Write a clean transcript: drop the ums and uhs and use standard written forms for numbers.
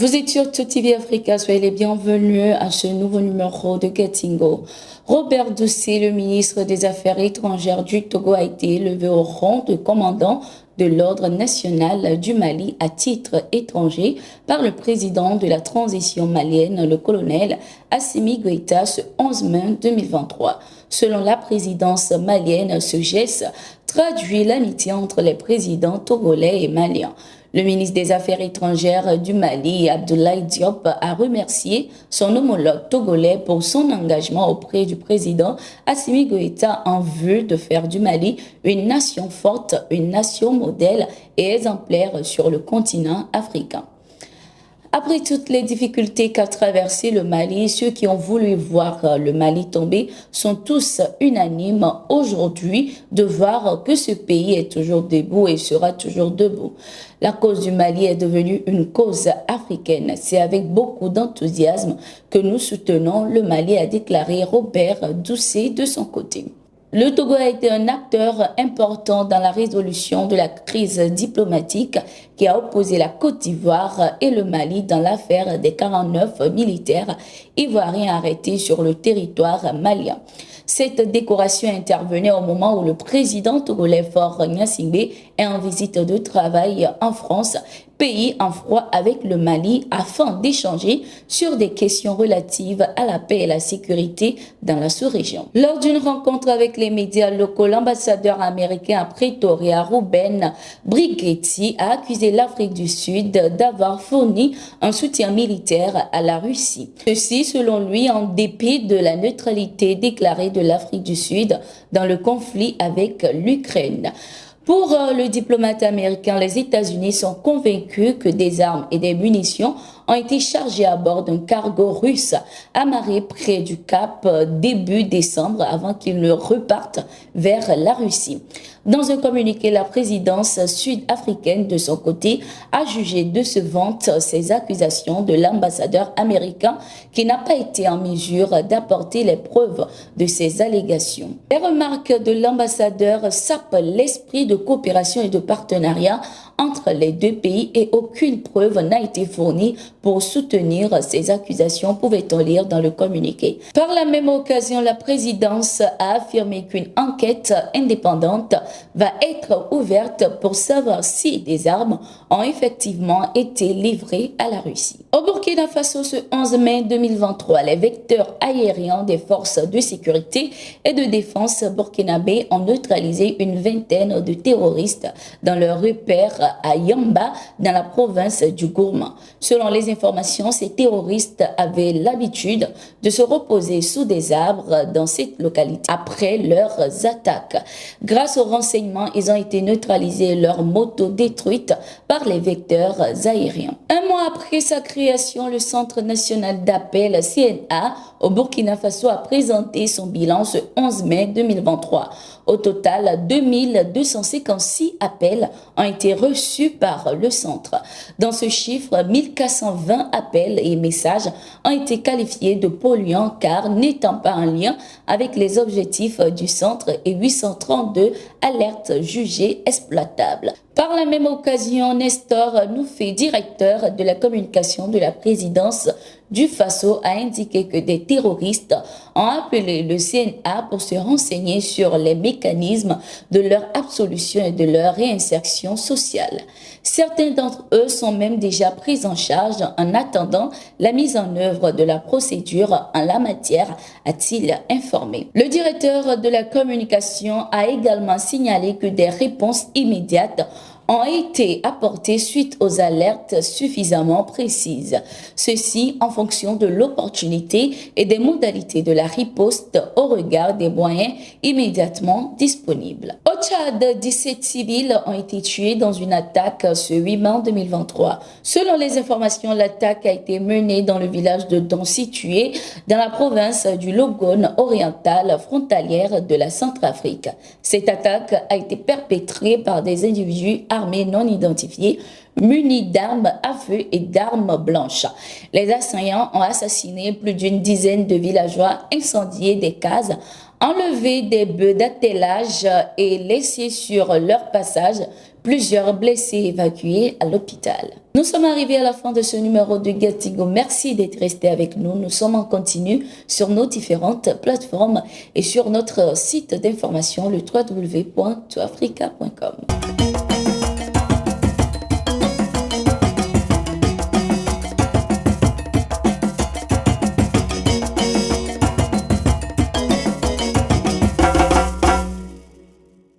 Vous êtes sur TV Africa, soyez les bienvenus à ce nouveau numéro de Getingo. Robert Doucet, le ministre des Affaires étrangères du Togo, a été élevé au rang de commandant de l'Ordre national du Mali à titre étranger par le président de la transition malienne, le colonel Assimi Goïta, ce 11 mai 2023. Selon la présidence malienne, ce geste traduit l'amitié entre les présidents togolais et maliens. Le ministre des Affaires étrangères du Mali, Abdoulaye Diop, a remercié son homologue togolais pour son engagement auprès du président Assimi Goïta en vue de faire du Mali une nation forte, une nation modèle et exemplaire sur le continent africain. Après toutes les difficultés qu'a traversé le Mali, ceux qui ont voulu voir le Mali tomber sont tous unanimes aujourd'hui de voir que ce pays est toujours debout et sera toujours debout. La cause du Mali est devenue une cause africaine. C'est avec beaucoup d'enthousiasme que nous soutenons le Mali, a déclaré Robert Doucet de son côté. Le Togo a été un acteur important dans la résolution de la crise diplomatique qui a opposé la Côte d'Ivoire et le Mali dans l'affaire des 49 militaires ivoiriens arrêtés sur le territoire malien. Cette décoration intervenait au moment où le président togolais Faure Gnassingbé est en visite de travail en France, pays en froid avec le Mali, afin d'échanger sur des questions relatives à la paix et la sécurité dans la sous-région. Lors d'une rencontre avec les médias locaux, l'ambassadeur américain à Pretoria, Ruben Brigetti, a accusé l'Afrique du Sud d'avoir fourni un soutien militaire à la Russie. Ceci, selon lui, en dépit de la neutralité déclarée de l'Afrique du Sud dans le conflit avec l'Ukraine. Pour le diplomate américain, les États-Unis sont convaincus que des armes et des munitions ont été chargées à bord d'un cargo russe amarré près du Cap début décembre avant qu'il ne reparte vers la Russie. Dans un communiqué, la présidence sud-africaine, de son côté, a jugé décevantes ces accusations de l'ambassadeur américain qui n'a pas été en mesure d'apporter les preuves de ces allégations. Les remarques de l'ambassadeur sapent l'esprit de coopération et de partenariat entre les deux pays et aucune preuve n'a été fournie pour soutenir ces accusations, pouvait-on lire dans le communiqué. Par la même occasion, la présidence a affirmé qu'une enquête indépendante va être ouverte pour savoir si des armes ont effectivement été livrées à la Russie. Au Burkina Faso, ce 11 mai 2023, les vecteurs aériens des forces de sécurité et de défense burkinabés ont neutralisé une vingtaine de terroristes dans leur repère à Yamba, dans la province du Gourma. Selon les informations, ces terroristes avaient l'habitude de se reposer sous des arbres dans cette localité après leurs attaques. Grâce aux renseignements, ils ont été neutralisés et leurs motos détruites par les vecteurs aériens. Un mois après sa création, le Centre national d'appel CNA au Burkina Faso a présenté son bilan ce 11 mai 2023. Au total, 2256 appels ont été reçus par le centre. Dans ce chiffre, 1420 appels et messages ont été qualifiés de polluants car n'étant pas en lien avec les objectifs du centre et 832 alertes jugées exploitables. Par la même occasion, Nestor Noufé, directeur de la communication de la présidence du Faso, a indiqué que des terroristes ont appelé le CNA pour se renseigner sur les mécanismes de leur absolution et de leur réinsertion sociale. Certains d'entre eux sont même déjà pris en charge en attendant la mise en œuvre de la procédure en la matière, a-t-il informé. Le directeur de la communication a également signalé que des réponses immédiates ont été apportées suite aux alertes suffisamment précises. Ceci en fonction de l'opportunité et des modalités de la riposte au regard des moyens immédiatement disponibles. Au Tchad, 17 civils ont été tués dans une attaque ce 8 mai 2023. Selon les informations, l'attaque a été menée dans le village de Don, situé dans la province du Logone oriental, frontalière de la Centrafrique. Cette attaque a été perpétrée par des individus armés non identifiés, munis d'armes à feu et d'armes blanches. Les assaillants ont assassiné plus d'une dizaine de villageois, incendié des cases, enlevé des bœufs d'attelage et laissé sur leur passage plusieurs blessés évacués à l'hôpital. Nous sommes arrivés à la fin de ce numéro de Gatigo. Merci d'être resté avec nous. Nous sommes en continu sur nos différentes plateformes et sur notre site d'information, le www.toafrica.com.